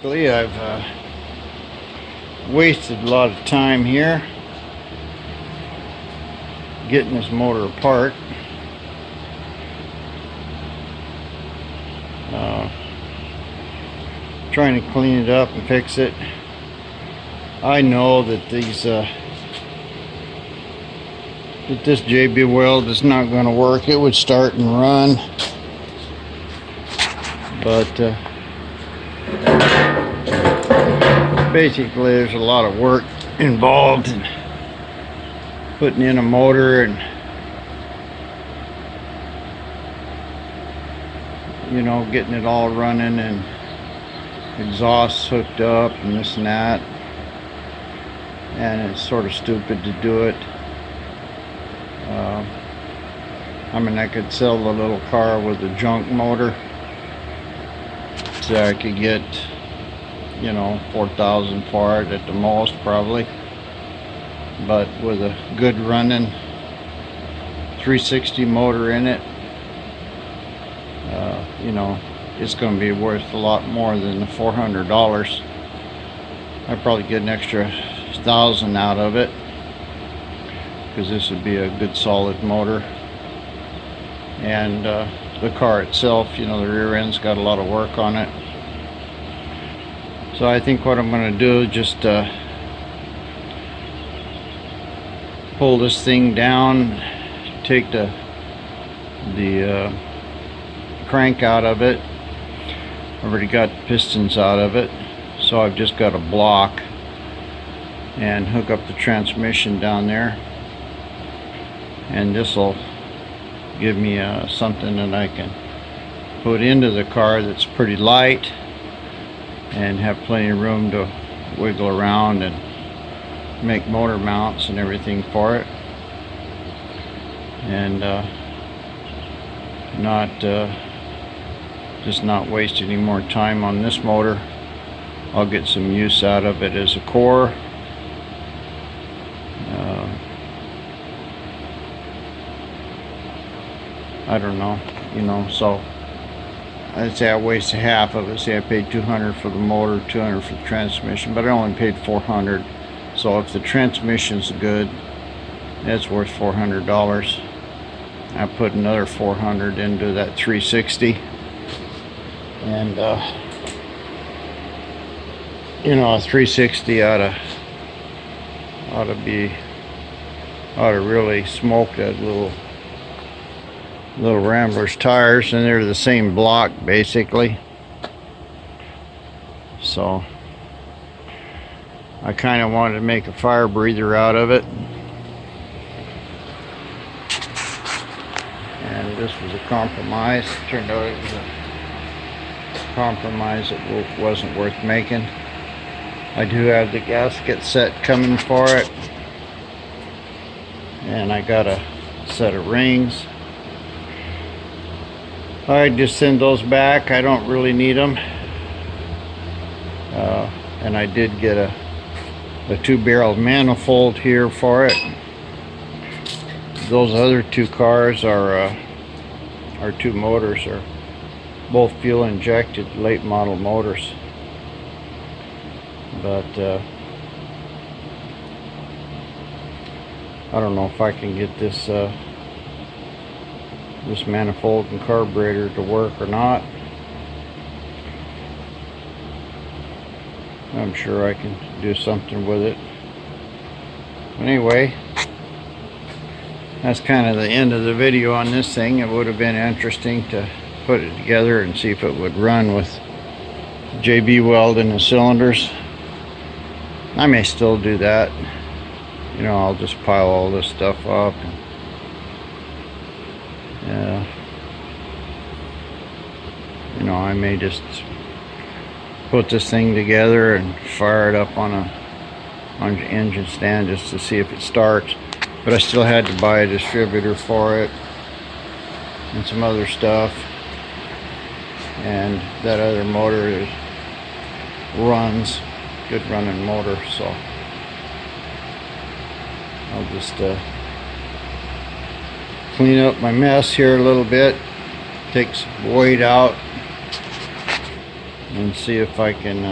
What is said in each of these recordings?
I've wasted a lot of time here getting this motor apart. Trying to clean it up and fix it. I know that this JB weld is not going to work. It would start and run, but basically there's a lot of work involved in putting in a motor and, you know, getting it all running and exhausts hooked up and this and that, and it's sort of stupid to do it. I mean, I could sell the little car with a junk motor, so I could get, you know, $4,000 for it at the most probably, but with a good running 360 motor in it, you know, it's going to be worth a lot more than the $400. I'd probably get an extra $1,000 out of it, because this would be a good solid motor. And the car itself, you know, the rear end's got a lot of work on it. So I think what I'm going to do is just pull this thing down, take the crank out of it. I've already got the pistons out of it, so I've just got a block, and hook up the transmission down there, and this will give me something that I can put into the car that's pretty light and have plenty of room to wiggle around and make motor mounts and everything for it, and just not waste any more time on this motor. I'll get some use out of it as a core. I don't know, you know, so I'd say I wasted half of it. Say I paid $200 for the motor, $200 for the transmission, but I only paid $400. So if the transmission's good, it's worth $400. I put another $400 into that 360, and you know, a 360 ought to really smoke that little Rambler's tires, and they're the same block basically. So I kind of wanted to make a fire breather out of it, and this was a compromise. Turned out it was a compromise that wasn't worth making. I do have the gasket set coming for it, and I got a set of rings. I just send those back. I don't really need them. And I did get a 2-barrel manifold here for it. Those other two cars are two motors, are both fuel injected late model motors. But I don't know if I can get this manifold and carburetor to work or not. I'm sure I can do something with it. Anyway, that's kind of the end of the video on this thing. It would have been interesting to put it together and see if it would run with JB weld in the cylinders. I may still do that. You know, I'll just pile all this stuff up and you know, I may just put this thing together and fire it up on an engine stand just to see if it starts. But I still had to buy a distributor for it and some other stuff, and that other motor runs, good running motor, so I'll just clean up my mess here a little bit, take some weight out, and see if I can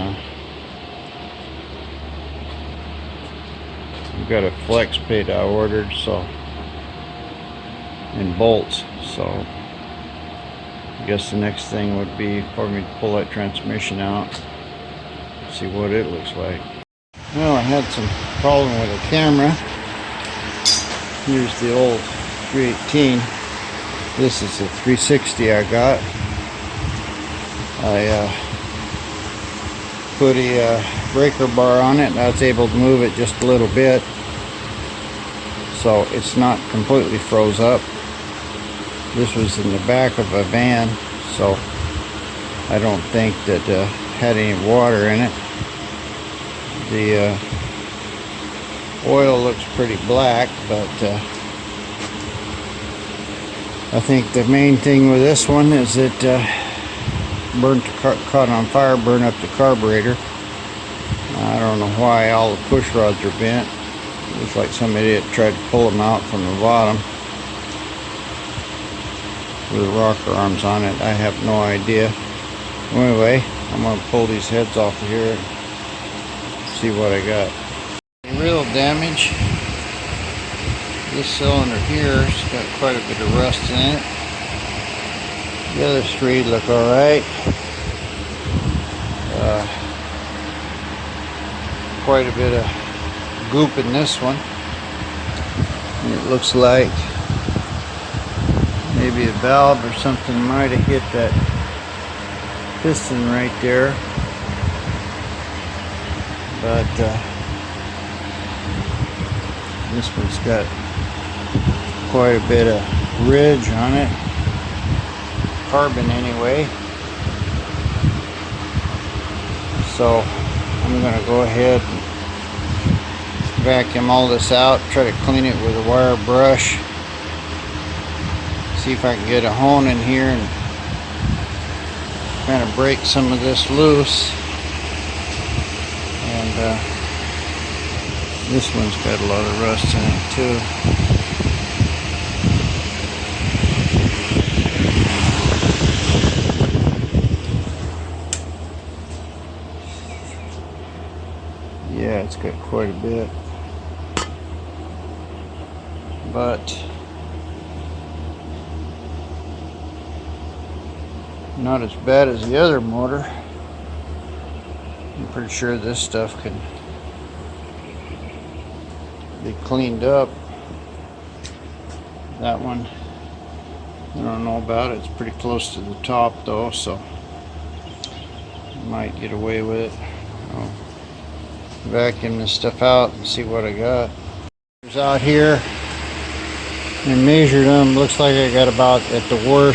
I've got a flex plate I ordered, so, and bolts, so I guess the next thing would be for me to pull that transmission out, see what it looks like. Well, I had some problem with the camera. Here's the old 318. This is the 360 I got. I put a breaker bar on it, and I was able to move it just a little bit, so it's not completely froze up. This was in the back of a van, so I don't think that had any water in it. The oil looks pretty black, but I think the main thing with this one is it caught on fire, burned up the carburetor. I don't know why all the push rods are bent. Looks like some idiot tried to pull them out from the bottom with the rocker arms on it. I have no idea. Anyway, I'm going to pull these heads off of here and see what I got. Real damage. This cylinder here has got quite a bit of rust in it. The other three look alright. Quite a bit of goop in this one. And it looks like maybe a valve or something might have hit that piston right there. But this one's got quite a bit of ridge on it. Carbon anyway. So I'm going to go ahead and vacuum all this out, try to clean it with a wire brush, see if I can get a hone in here and kind of break some of this loose. And this one's got a lot of rust in it too. Yeah, it's got quite a bit, but not as bad as the other motor. I'm pretty sure this stuff can be cleaned up. That one, I don't know about it. It's pretty close to the top though, so I might get away with it. I'll vacuum this stuff out and see what I got. Out here and measured them. Looks like I got about, at the worst,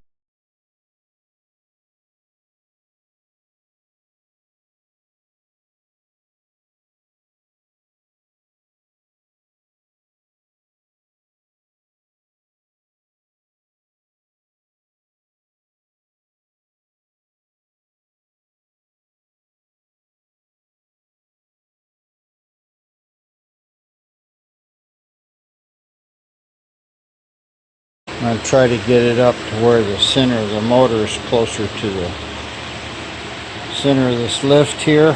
I'm going to try to get it up to where the center of the motor is closer to the center of this lift here,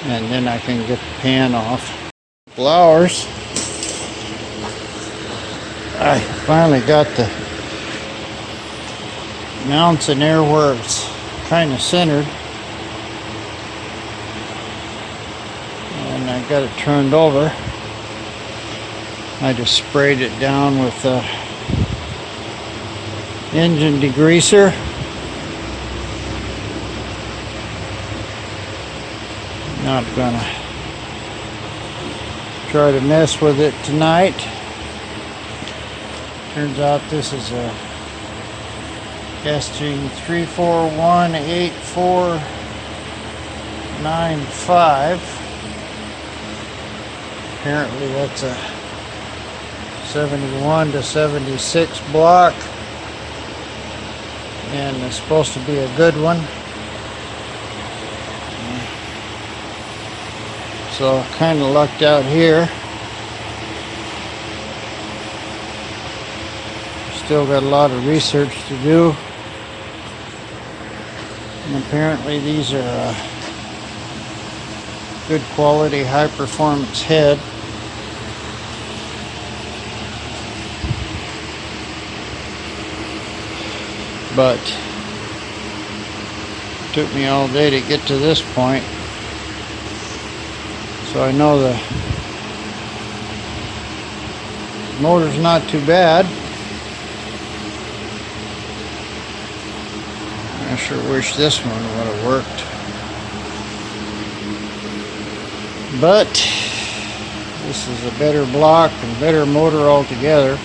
and then I can get the pan off. A couple hours, I finally got the mounts in there where it's kind of centered, and I got it turned over. I just sprayed it down with engine degreaser. Not gonna try to mess with it tonight. Turns out this is a SG3418495. Apparently that's a 71 to 76 block, and it's supposed to be a good one. So kind of lucked out here. Still got a lot of research to do, And apparently these are good quality, high performance head. But it took me all day to get to this point. So I know the motor's not too bad. I sure wish this one would have worked. But this is a better block and better motor altogether.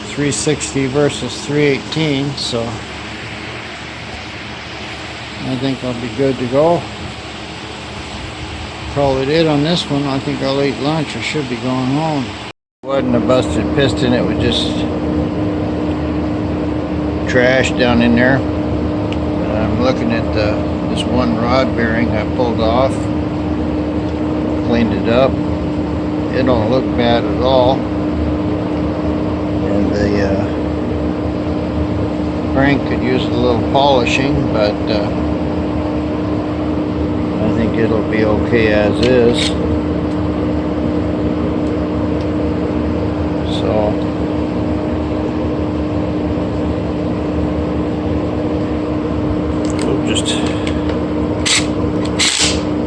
360 versus 318, so I think I'll be good to go. Call it on this one. I think I'll eat lunch. I should be going home. It wasn't a busted piston, it was just trash down in there. I'm looking at this one rod bearing I pulled off, cleaned it up. It don't look bad at all, and the crank could use a little polishing, but I think it'll be okay as is. So just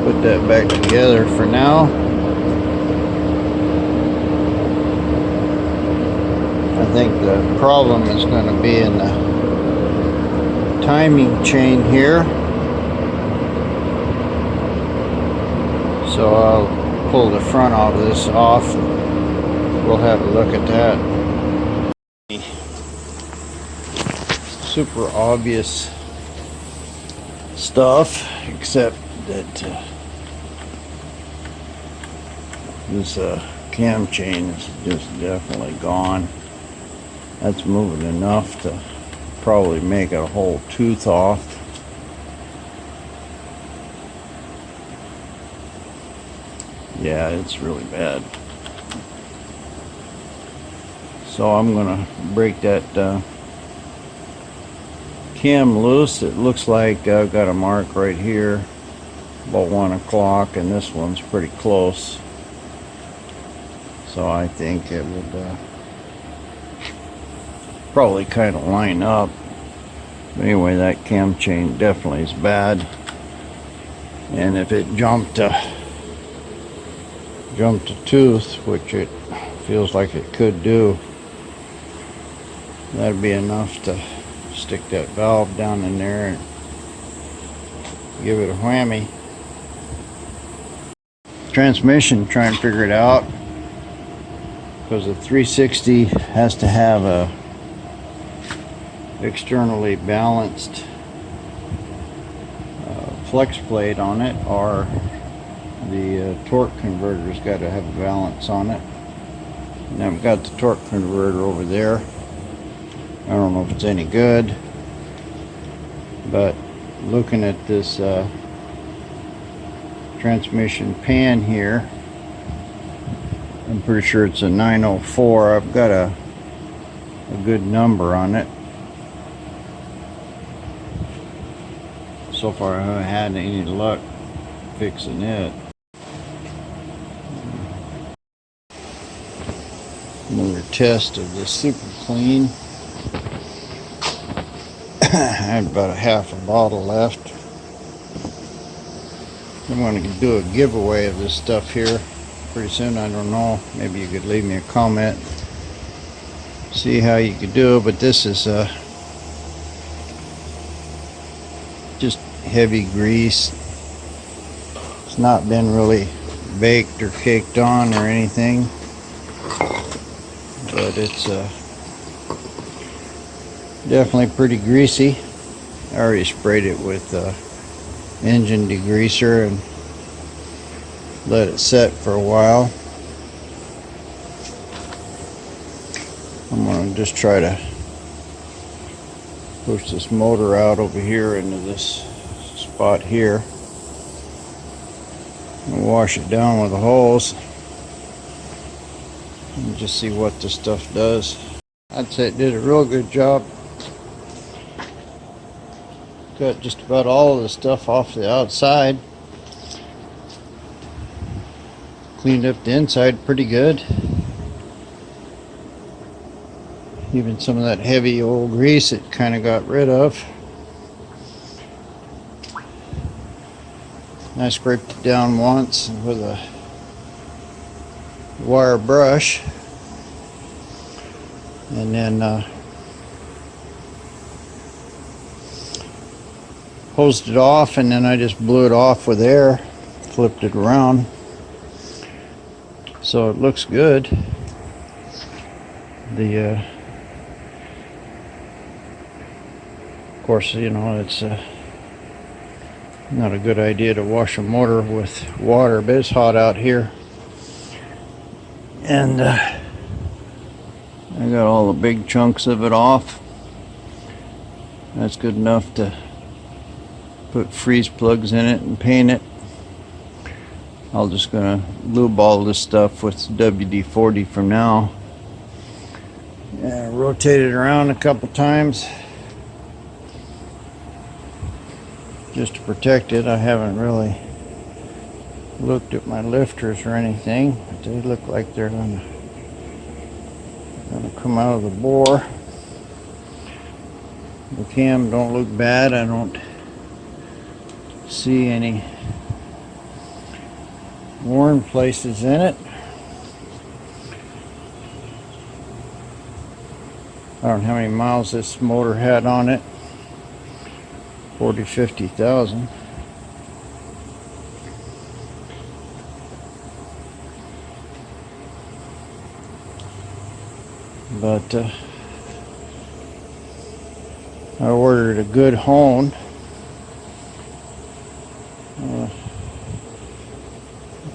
put that back together for now. I think the problem is going to be in the timing chain here. So I'll pull the front of this off and we'll have a look at that. Super obvious stuff, except that this cam chain is just definitely gone. That's moving enough to probably make a whole tooth off. Yeah, it's really bad. So I'm gonna break that cam loose. It looks like I've got a mark right here about 1 o'clock, and this one's pretty close, so I think it would probably kind of line up. But anyway, that cam chain definitely is bad, and if it jumped a tooth, which it feels like it could do, that'd be enough to stick that valve down in there and give it a whammy. Transmission, try and figure it out, because the 360 has to have a externally balanced flex plate on it, or the torque converter's got to have a balance on it. And I've got the torque converter over there. I don't know if it's any good, but looking at this transmission pan here, I'm pretty sure it's a 904. I've got a good number on it. So far I haven't had any luck fixing it. Another test of the super clean. I had about a half a bottle left. I'm going to do a giveaway of this stuff here pretty soon. I don't know, maybe you could leave me a comment, see how you could do it. But this is just heavy grease. It's not been really baked or caked on or anything, but it's definitely pretty greasy. I already sprayed it with engine degreaser and let it set for a while. I'm going to just try to push this motor out over here into this spot here and wash it down with a hose and just see what this stuff does. I'd say it did a real good job. Got just about all of the stuff off the outside. Cleaned up the inside pretty good. Even some of that heavy old grease it kind of got rid of. I scraped it down once with a wire brush, and then hosed it off, and then I just blew it off with air, flipped it around, so it looks good. Of course, you know, it's not a good idea to wash a motor with water, but it's hot out here, and I got all the big chunks of it off. That's good enough to put freeze plugs in it and paint it. I'm just gonna lube all this stuff with WD-40 from now, and rotate it around a couple times just to protect it. I haven't really looked at my lifters or anything, but they look like they're gonna come out of the bore. The cam don't look bad. I don't see any worn places in it. I don't know how many miles this motor had on it. 50,000. But I ordered a good hone.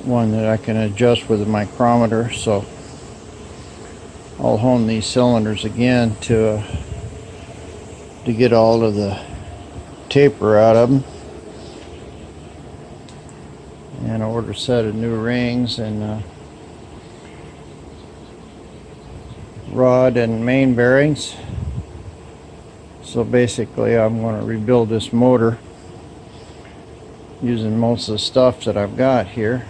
One that I can adjust with a micrometer, so I'll hone these cylinders again to get all of the taper out of them, and order a set of new rings and rod and main bearings. So basically I'm going to rebuild this motor using most of the stuff that I've got here.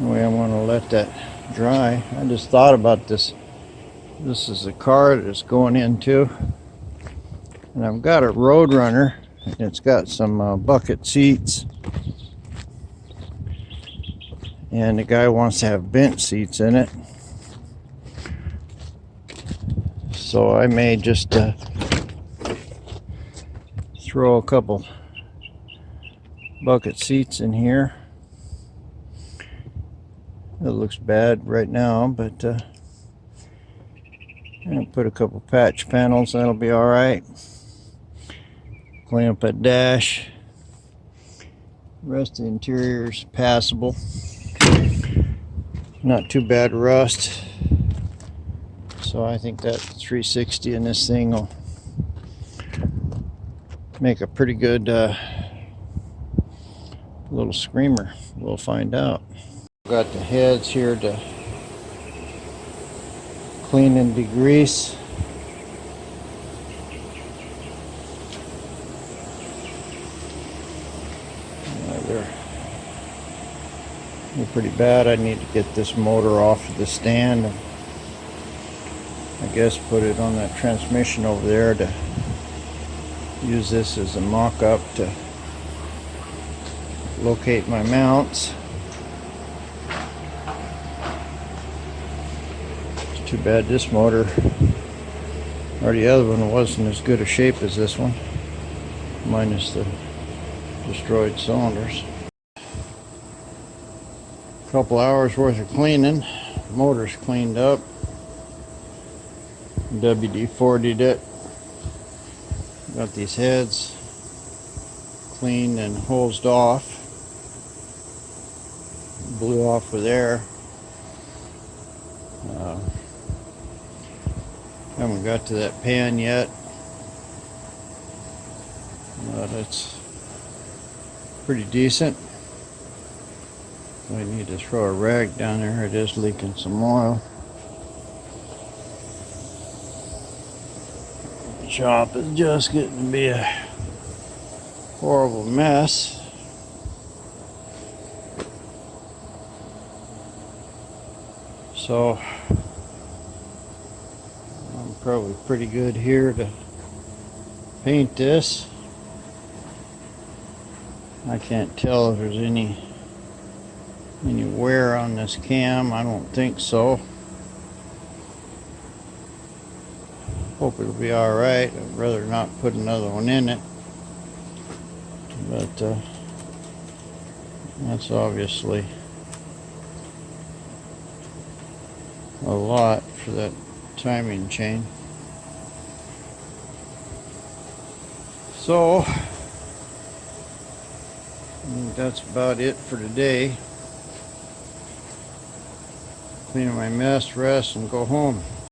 Anyway, I'm going to let that dry. I just thought about this. This is the car that it's going into, and I've got a Roadrunner, and it's got some bucket seats, and the guy wants to have bench seats in it, so I may just throw a couple bucket seats in here. It looks bad right now, but and put a couple patch panels, that'll be alright. Clean up that dash. The rest of the interior is passable. Not too bad rust. So I think that 360 in this thing will make a pretty good little screamer. We'll find out. Got the heads here to clean and degrease. They're pretty bad. I need to get this motor off of the stand and I guess put it on that transmission over there to use this as a mock-up to locate my mounts. Too bad this motor or the other one wasn't as good a shape as this one, minus the destroyed cylinders. A couple hours worth of cleaning. The motor's cleaned up. WD-40'd it. Got these heads cleaned and hosed off. Blew off with air. Haven't got to that pan yet, but it's pretty decent. I need to throw a rag down there. It is leaking some oil. shop is just getting to be a horrible mess. So I'm probably pretty good here to paint this. I can't tell if there's any wear on this cam. I don't think so. Hope it'll be alright. I'd rather not put another one in it. But that's obviously a lot for that timing chain. So I think that's about it for today. Clean my mess, rest, and go home.